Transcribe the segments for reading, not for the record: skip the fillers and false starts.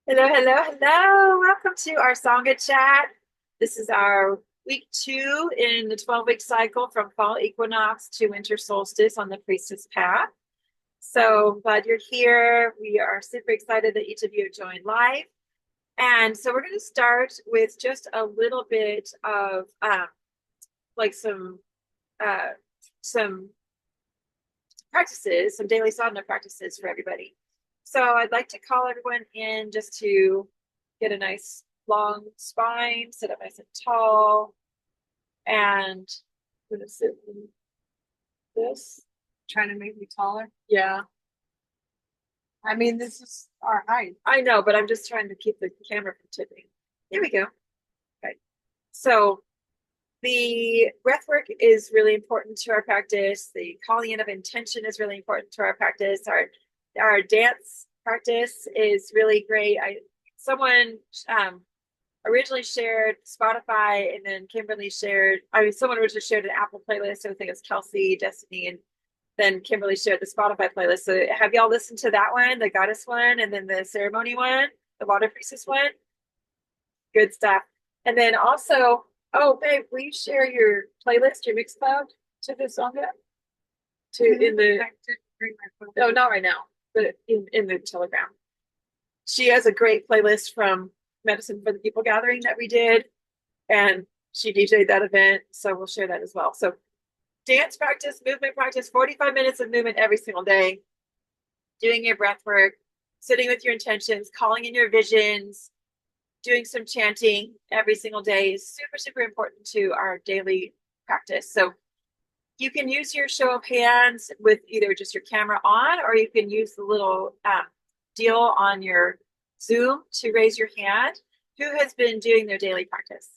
Hello, hello, hello. Welcome to our Sangha chat. This is our week 2 in the 12-week cycle from fall equinox to winter solstice on the Priestess Path. So glad you're here. We are super excited that each of you have joined live. And so we're going to start with just a little bit of like uh, some practices, some daily sadhana practices for everybody. So I'd like to call everyone in just to get a nice long spine, sit up nice and tall, and I'm gonna sit in this. Trying to make me taller. Yeah, I mean, this is our height. I know, but I'm just trying to keep the camera from tipping. Here we go. Okay. So the breath work is really important to our practice. The calling in of intention is really important to our practice. Our dance practice is really great. Someone originally shared Spotify, and then Kimberly shared. Someone originally shared an Apple playlist. So I think it's Kelsey, Destiny, and then Kimberly shared the Spotify playlist. So have y'all listened to that one, the goddess one, and then the ceremony one, the water priestess one? Good stuff. And then also, oh babe, will you share your playlist, your Mixcloud to the song to in the I did bring my phone. no, not right now, but in the Telegram. She has a great playlist from Medicine for the People gathering that we did, and she DJ'd that event, so we'll share that as well. So dance practice, movement practice, 45 minutes of movement every single day, doing your breath work, sitting with your intentions, calling in your visions, doing some chanting every single day is super, super important to our daily practice. So you can use your show of hands with either just your camera on, or you can use the little deal on your Zoom to raise your hand. Who has been doing their daily practice?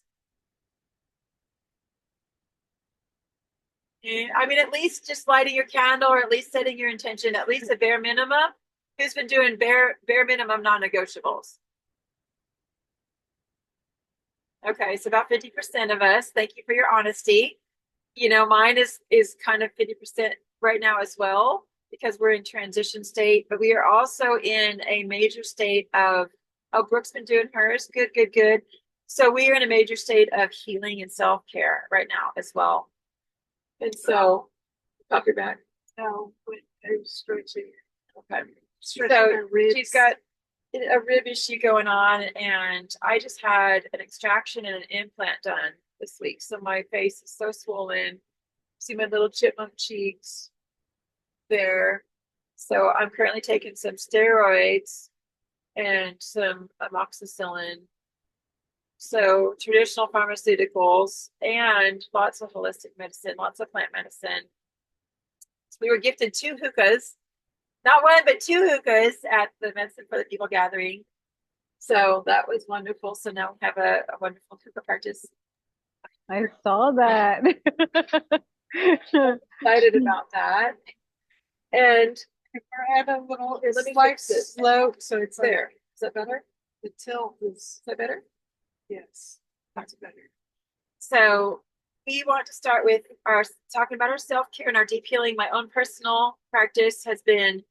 I mean, at least just lighting your candle, or at least setting your intention, at least a bare minimum. Who's been doing bare minimum non-negotiables? Okay, so about 50% of us. Thank you for your honesty. Mine is kind of 50% right now as well, because we're in transition state, but we are also in a major state of, oh, Brooke's been doing hers. Good, good, good. So we are in a major state of healing and self-care right now as well. And so pop your back. No, but I'm stretching. Okay. Stretching So my ribs. she's got a rib issue going on, and I just had an extraction and an implant done this week. So my face is so swollen. See my little chipmunk cheeks there. So I'm currently taking some steroids and some amoxicillin. So traditional pharmaceuticals and lots of holistic medicine, lots of plant medicine. So we were gifted 2 hookahs, not one, but 2 hookahs at the Medicine for the People gathering. So that was wonderful. So now we have a wonderful hookah practice. I saw that. Excited about that. And We're at a little here, let me slight fix this. slope, so it's like There. Is that better? the tilt Is that better? yes, That's better. So we want to start with our talking about our self-care and our deep healing. My own personal practice has been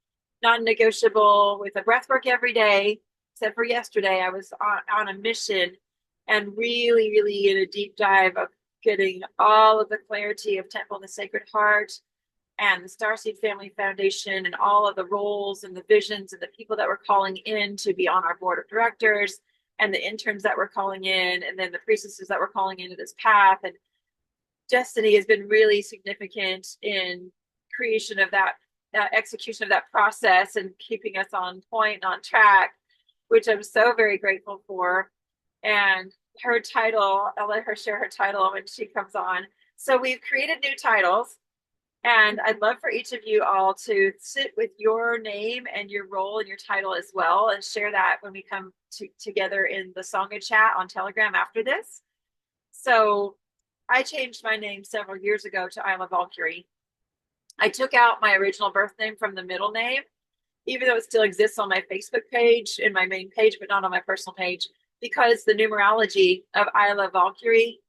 non-negotiable with a breath work every day, except for yesterday. I was on a mission and really, really in a deep dive of getting all of the clarity of Temple and the Sacred Heart and the Starseed Family Foundation and all of the roles and the visions and the people that were calling in to be on our board of directors and the interns that were calling in, and then the priestesses that were calling into this path. And Destiny has been really significant in creation of that execution of that process and keeping us on point and on track, which I'm so very grateful for. And her title, I'll let her share her title when she comes on. So we've created new titles, and I'd love for each of you all to sit with your name and your role and your title as well, and share that when we come together in the Sangha chat on Telegram after this. So I changed my name several years ago to Aiylah Valkyrie. I took out my original birth name from the middle name, even though it still exists on my Facebook page, in my main page, but not on my personal page, because the numerology of Aiylah Valkyrie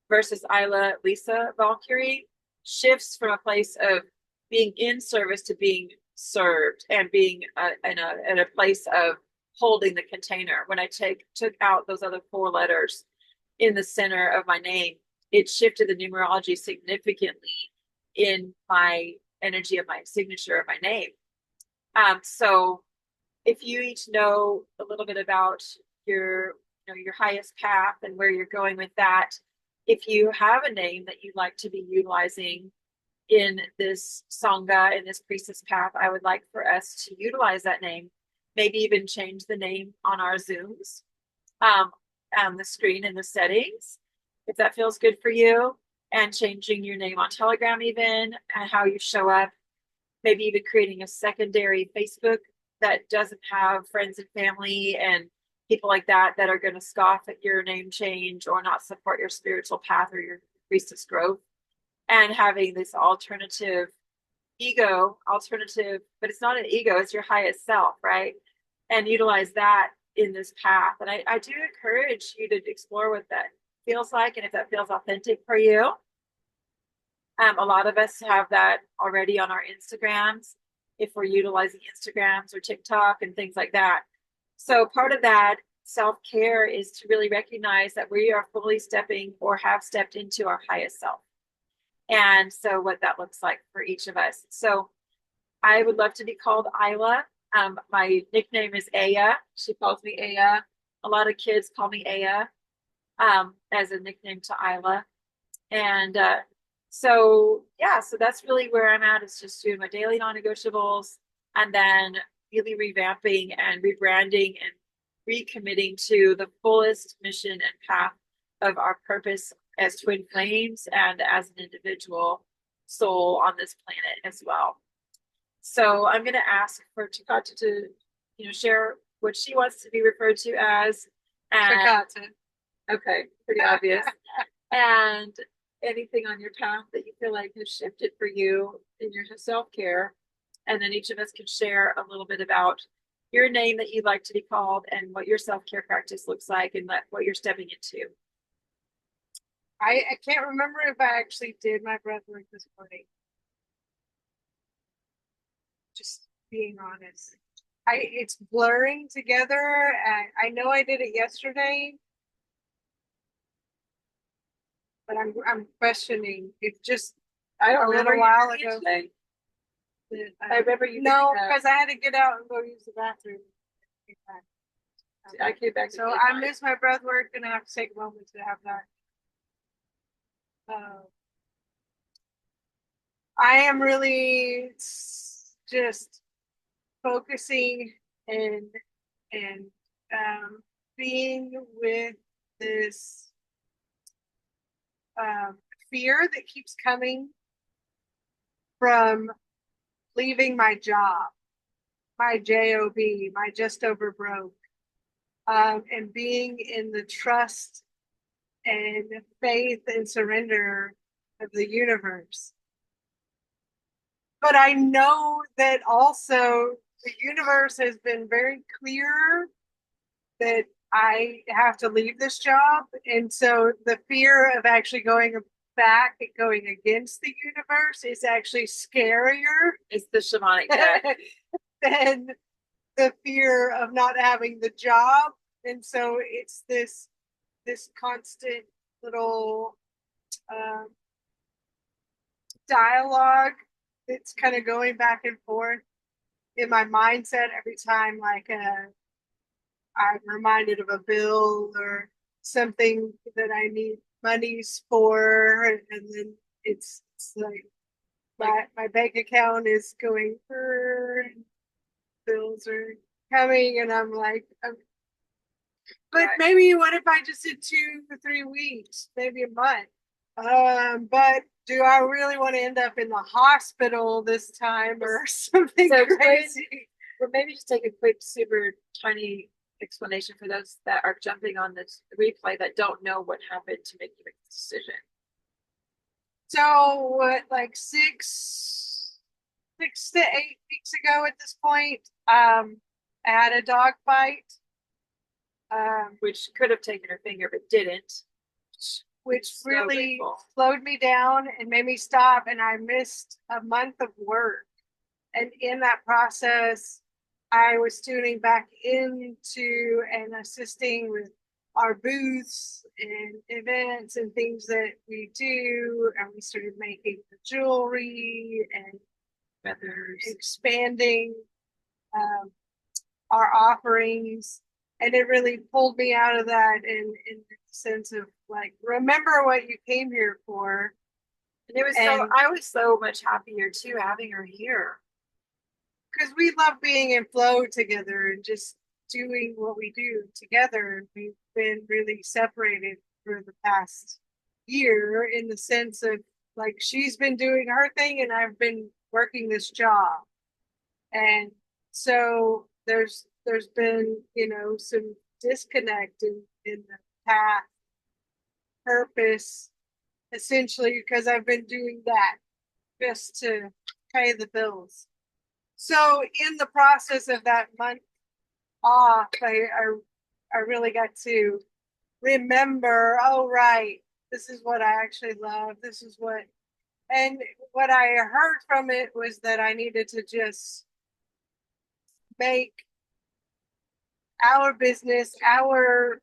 versus Aiylah Lisa Valkyrie shifts from a place of being in service to being served, and being in a place of holding the container. When I took out those other four letters in the center of my name, it shifted the numerology significantly in my energy of my signature of my name. So if you each know a little bit about your, your highest path and where you're going with that, if you have a name that you'd like to be utilizing in this Sangha, in this Priestess Path, I would like for us to utilize that name, maybe even change the name on our Zooms, on the screen in the settings, if that feels good for you, and changing your name on Telegram even, and how you show up, maybe even creating a secondary Facebook that doesn't have friends and family and people like that that are going to scoff at your name change or not support your spiritual path or your priestess growth, and having this alternative, but it's not an ego, it's your highest self, right? And utilize that in this path. And I do encourage you to explore what that feels like and if that feels authentic for you. A lot of us have that already on our Instagrams, if we're utilizing Instagrams or TikTok and things like that. So part of that self-care is to really recognize that we are fully stepping or have stepped into our highest self. And so what that looks like for each of us. So I would love to be called Aiylah. My nickname is Aiylah. She calls me Aiylah. A lot of kids call me Aiylah as a nickname to Aiylah. And so that's really where I'm at. It's just doing my daily non-negotiables and then really revamping and rebranding and recommitting to the fullest mission and path of our purpose as twin flames and as an individual soul on this planet as well. So I'm going to ask for Takata to, share what she wants to be referred to as. And, Takata. Okay, pretty obvious. And anything on your path that you feel like has shifted for you in your self-care. And then each of us can share a little bit about your name that you'd like to be called and what your self-care practice looks like and what you're stepping into. I can't remember if I actually did my breath work this morning. Just being honest. It's blurring together. I know I did it yesterday, but I'm questioning. It just I don't a remember little while ago. I remember you. No, because I had to get out and go use the bathroom. I came back. So I missed my breath work, and I have to take a moment to have that. I am really just focusing and being with this fear that keeps coming from leaving my job, my job, my just over broke, and being in the trust and faith and surrender of the universe. But I know that also the universe has been very clear that I have to leave this job. And so the fear of actually going back and going against the universe is actually scarier. It's the shamanic deck. Than the fear of not having the job. And so it's this constant little dialogue that's kind of going back and forth in my mindset every time, like I'm reminded of a bill or something that I need monies for, and then it's like my bank account is going for bills are coming, and I'm like, but maybe what if I just did 2 or 3 weeks, maybe a month? But do I really want to end up in the hospital this time or something crazy? Or maybe just take a quick, super tiny explanation for those that are jumping on this replay that don't know what happened to make you make the decision. So what, like 6 to 8 weeks ago at this point, I had a dog fight. Which could have taken her finger, but didn't. Which really slowed me down and made me stop, and I missed a month of work. And in that process, I was tuning back into and assisting with our booths and events and things that we do. And we started making the jewelry and expanding our offerings. And it really pulled me out of that in the sense of like, remember what you came here for. And I was so much happier too having her here. Because we love being in flow together and just doing what we do together. We've been really separated for the past year in the sense of like she's been doing her thing and I've been working this job. And so there's been, some disconnect in the path purpose, essentially because I've been doing that just to pay the bills. So in the process of that month off, I really got to remember, oh right, this is what I actually love. This is and what I heard from it was that I needed to just make our business, our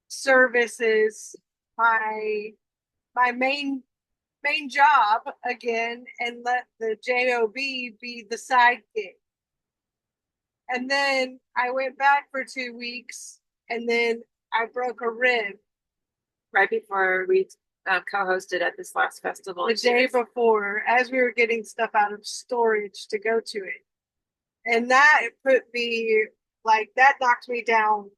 services, my main job again, and let the job be the sidekick. And then I went back for 2 weeks, and then I broke a rib right before we co-hosted at this last festival. The day before, as we were getting stuff out of storage to go to it. And that put me, like, that knocked me down.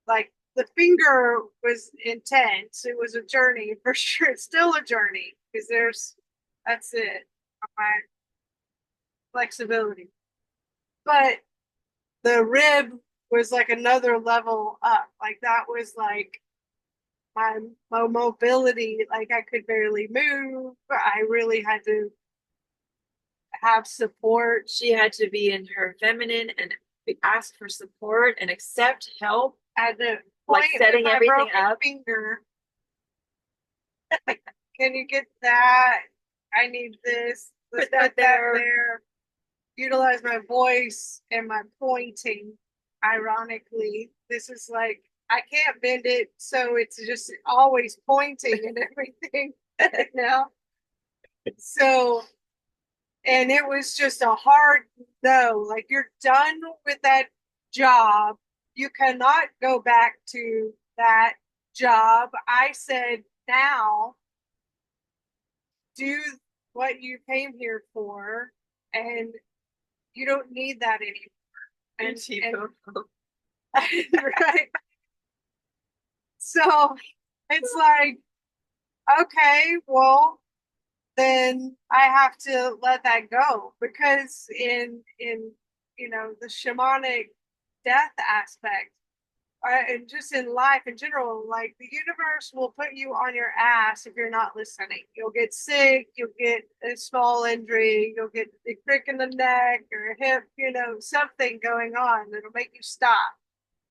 Like, the finger was intense. It was a journey for sure. It's still a journey because that's it, my flexibility. But the rib was like another level up. Like that was like my mobility. Like I could barely move. I really had to have support. She had to be in her feminine and ask for support and accept help. At the like setting everything up. Finger. Can you get that? I need this. Let's put that there. Utilize my voice and my pointing. Ironically, this is like I can't bend it, so it's just always pointing and everything now. So, and it was just a hard no. Like you're done with that job. You cannot go back to that job. I said, now do what you came here for, and you don't need that anymore. Right. So it's like, okay, well, then I have to let that go because in the shamanic death aspect, and just in life in general, like the universe will put you on your ass if you're not listening. You'll get sick, you'll get a small injury, you'll get a crick in the neck or a hip, something going on that'll make you stop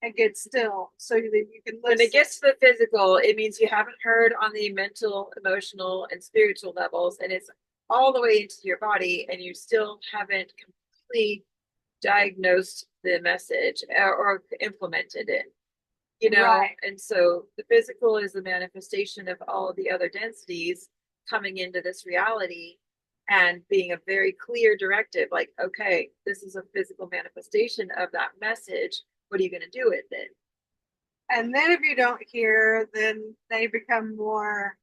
and get still so that you can listen. When it gets to the physical, it means you haven't heard on the mental, emotional, and spiritual levels, and it's all the way into your body, and you still haven't completely diagnosed the message or implemented it. Right. And so the physical is the manifestation of all of the other densities coming into this reality and being a very clear directive, like, okay, this is a physical manifestation of that message. What are you going to do with it? And then if you don't hear, then they become more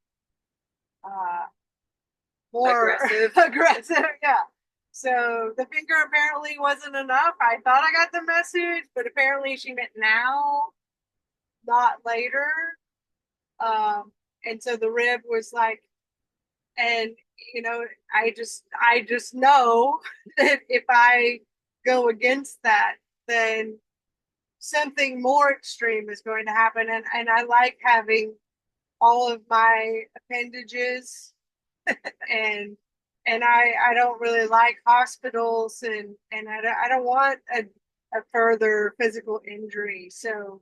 aggressive. Yeah. So the finger apparently wasn't enough. I thought I got the message, but apparently she meant now, not later. And so the rib was like, and I just know that if I go against that, then something more extreme is going to happen. And I like having all of my appendages and I don't really like hospitals and I don't want a further physical injury. So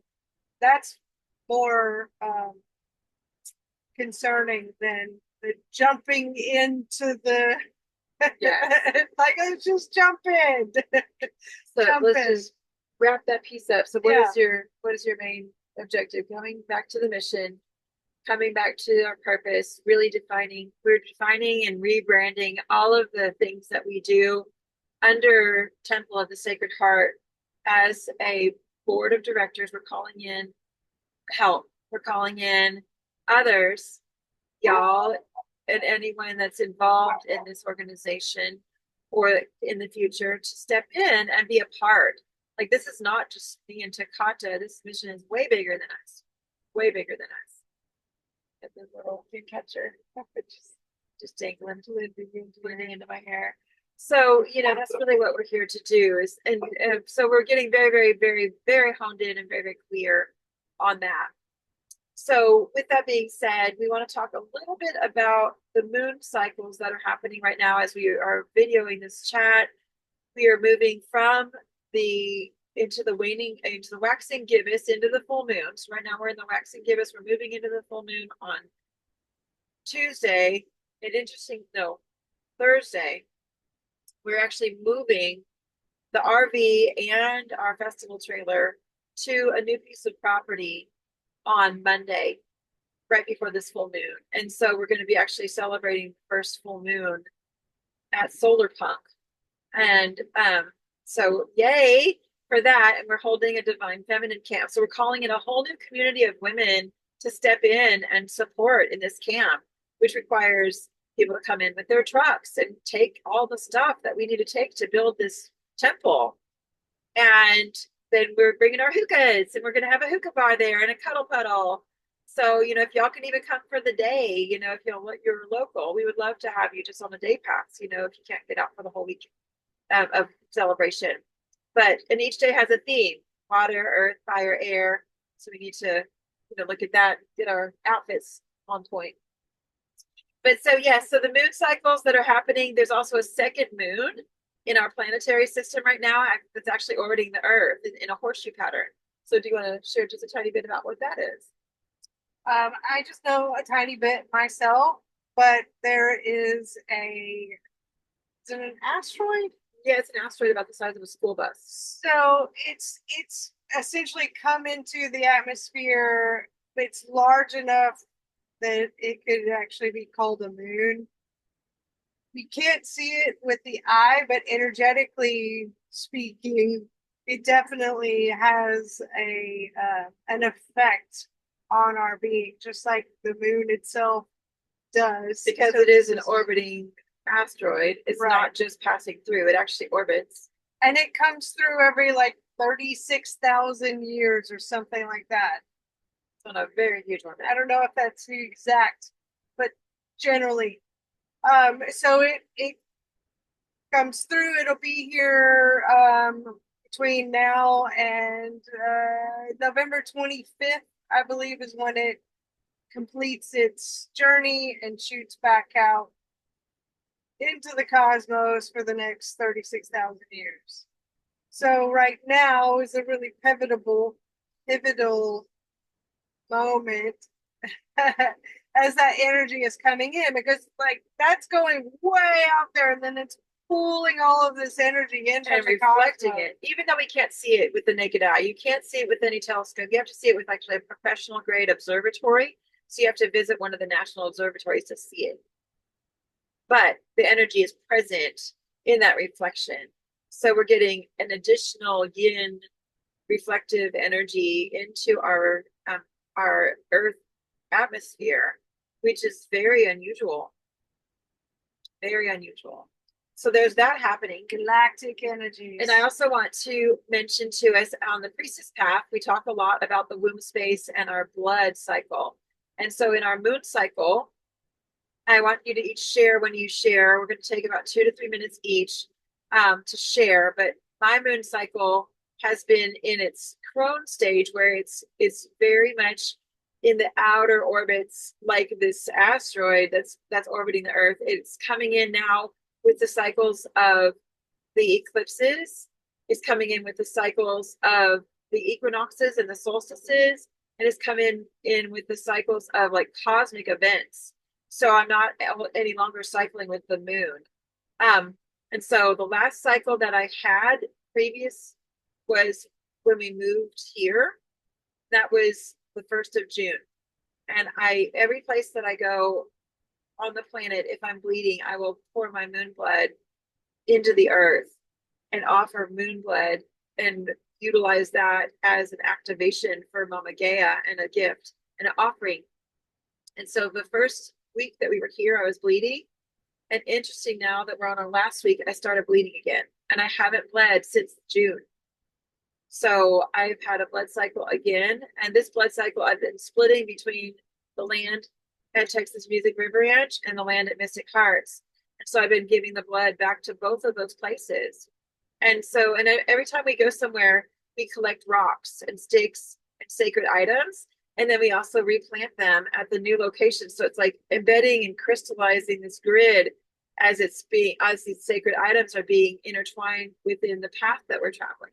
that's more concerning than the jumping into the Yes. Like, let's just jump in. So Jump let's in. just wrap that piece up. So Yeah. what is your main objective? Coming back to the mission, coming back to our purpose, really we're defining and rebranding all of the things that we do under Temple of the Sacred Heart as a board of directors. We're calling in help. We're calling in others, y'all, and anyone that's involved in this organization or in the future to step in and be a part. Like, this is not just me and Takata. This mission is way bigger than us. Way bigger than us. Get the little pin catcher. Just dangling, blending into my hair. So, that's really what we're here to do is, and so we're getting very, very, very, very honed in and very, very clear on that. So with that being said, we want to talk a little bit about the moon cycles that are happening right now as we are videoing this chat. We are moving from into the waxing gibbous, into the full moon. So right now we're in the waxing gibbous. We're moving into the full moon on Tuesday. Thursday. We're actually moving the RV and our festival trailer to a new piece of property on Monday, right before this full moon. And so we're going to be actually celebrating the first full moon at Solar Punk. And so yay for that. And we're holding a Divine Feminine camp. So we're calling in a whole new community of women to step in and support in this camp, which requires people to come in with their trucks and take all the stuff that we need to take to build this temple. And then we're bringing our hookahs, and we're going to have a hookah bar there and a cuddle puddle. So, if y'all can even come for the day, if you're local, we would love to have you just on the day pass, if you can't get out for the whole week of celebration. And each day has a theme: water, earth, fire, air. So we need to, look at that, get our outfits on point. But so, yeah, so the moon cycles that are happening, there's also a second moon in our planetary system right now that's actually orbiting the Earth in a horseshoe pattern. So do you want to share just a tiny bit about what that is? I just know a tiny bit myself, but there is is it an asteroid? Yeah, it's an asteroid about the size of a school bus. So it's essentially come into the atmosphere. It's large enough that it could actually be called a moon. We can't see it with the eye, but energetically speaking, it definitely has an effect on our being, just like the moon itself does. Because it is an orbiting asteroid. It's not just passing through, it actually orbits. And it comes through every 36,000 years or something like that. It's on a very huge orbit. I don't know if that's the exact, but generally. So it comes through. It'll be here between now and November 25th, I believe, is when it completes its journey and shoots back out into the cosmos for the next 36,000 years. So right now is a really pivotal moment as that energy is coming in, because that's going way out there, and then it's pulling all of this energy into and reflecting it, even though we can't see it with the naked eye. You can't see it with any telescope. You have to see it with actually a professional grade observatory. So you have to visit one of the national observatories to see it. But the energy is present in that reflection. So we're getting an additional yin reflective energy into our Earth atmosphere, which is very unusual. Very unusual. So there's that happening. Galactic energies. And I also want to mention to us on the Priestess Path, we talk a lot about the womb space and our blood cycle. And so in our moon cycle, I want you to each share when you share. We're going to take about 2 to 3 minutes each to share. But my moon cycle has been in its crone stage, where it's very much in the outer orbits, like this asteroid that's orbiting the Earth. It's coming in now with the cycles of the eclipses. It's coming in with the cycles of the equinoxes and the solstices, and it's coming in with the cycles of cosmic events. So I'm not any longer cycling with the moon. And so the last cycle that I had previous was when we moved here. That was the 1st of June. And every place that I go on the planet, if I'm bleeding, I will pour my moon blood into the earth and offer moon blood and utilize that as an activation for Mama Gaia and a gift and an offering. And so the first week that we were here, I was bleeding. And interesting, now that we're on our last week, I started bleeding again. And I haven't bled since June. So I've had a blood cycle again. And this blood cycle, I've been splitting between the land at Texas Music River Ranch and the land at Mystic Hearts. And so I've been giving the blood back to both of those places. And so, and every time we go somewhere, we collect rocks and sticks and sacred items. And then we also replant them at the new location. So it's like embedding and crystallizing this grid as these sacred items are being intertwined within the path that we're traveling.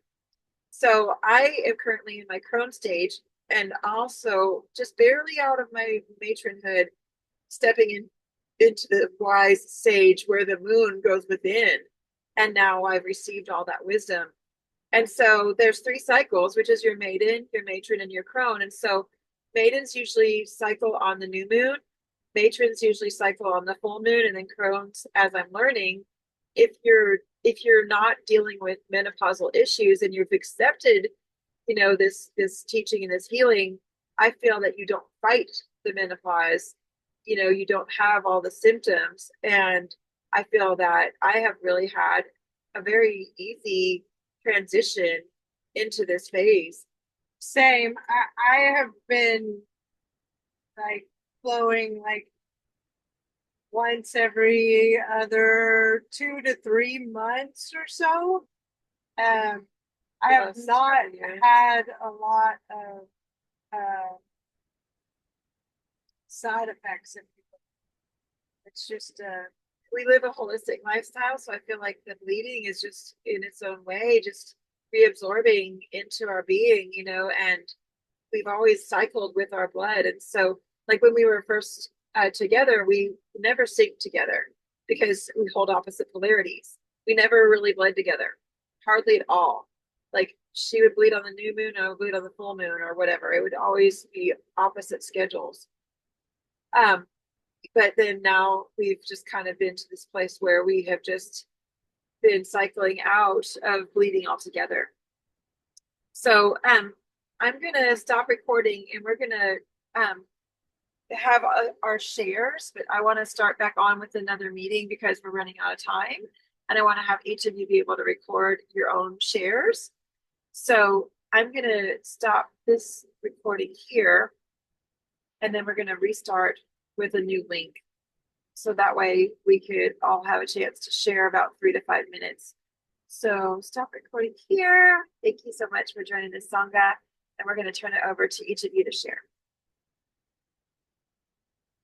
So I am currently in my crone stage and also just barely out of my matronhood, stepping into the wise sage where the moon goes within. And now I've received all that wisdom. And so there's 3 cycles, which is your maiden, your matron, and your crone. And so maidens usually cycle on the new moon. Matrons usually cycle on the full moon, and then crones, as I'm learning, if you're not dealing with menopausal issues and you've accepted, this teaching and this healing, I feel that you don't fight the menopause. You don't have all the symptoms. And I feel that I have really had a very easy transition into this phase. Same. I have been like flowing like once every other 2 to 3 months or so. I have not had a lot of side effects. It's just we live a holistic lifestyle, so I feel like the bleeding is just in its own way, just reabsorbing into our being, and we've always cycled with our blood. And so, like when we were first together, we never synced together because we hold opposite polarities. We never really bled together, hardly at all. Like she would bleed on the new moon, I would bleed on the full moon, or whatever. It would always be opposite schedules. But then now we've just kind of been to this place where we have just been cycling out of bleeding altogether. So I'm gonna stop recording and we're gonna have our shares, but I want to start back on with another meeting because we're running out of time, and I want to have each of you be able to record your own shares. So I'm gonna stop this recording here, and then we're gonna restart with a new link. So that way we could all have a chance to share about 3 to 5 minutes. So stop recording here. Thank you so much for joining this Sangha. And we're going to turn it over to each of you to share.